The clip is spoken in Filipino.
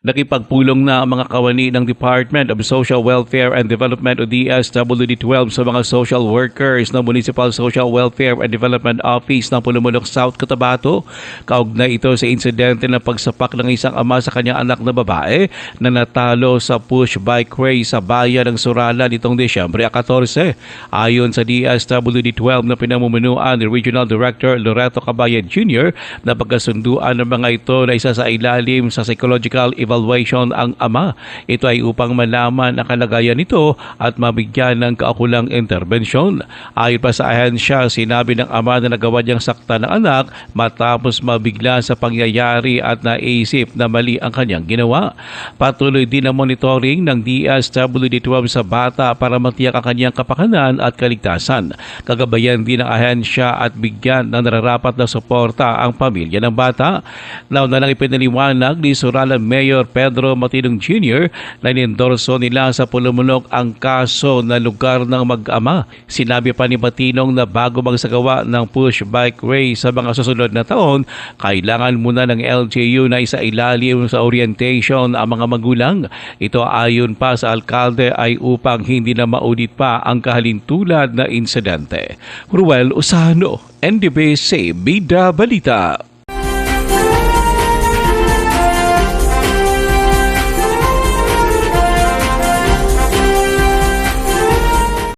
Nakipagpulong na ang mga kawani ng Department of Social Welfare and Development o DSWD-12 sa mga social workers ng Municipal Social Welfare and Development Office ng Pulumulok South, Cotabato. Kaugnay ito sa insidente ng pagsapak ng isang ama sa kanyang anak na babae na natalo sa push bike race sa bayan ng Surala nitong Desyembre 14. Ayon sa DSWD-12 na pinamumunuan ni Regional Director Loreto Cabayan Jr. na pagkasunduan ng mga ito na isa sa ilalim sa psychological evaluation ang ama. Ito ay upang malaman ang kalagayan nito at mabigyan ng kaukulang interbensyon. Ayon pa sa ahensya, sinabi ng ama na nagawa niyang sakta ng anak matapos mabigla sa pangyayari at naisip na mali ang kanyang ginawa. Patuloy din ang monitoring ng DSWD-12 sa bata para matiyak ang kanyang kapakanan at kaligtasan. Kagabayan din ng ahensya at bigyan ng nararapat na suporta ang pamilya ng bata. Nauna nang ipinaliwanag ni Surala Mayor Pedro Matinong Jr. na inendorso nila sa Pulumulok ang kaso na lugar ng mag-ama. Sinabi pa ni Matinong na bago magsagawa ng push bike race sa mga susunod na taon, kailangan muna ng LGU na isailalim sa orientation ang mga magulang. Ito ayon pa sa alkalde ay upang hindi na maulit pa ang kahalintulad na insidente. Ruel Usano, NDBC Bida Balita.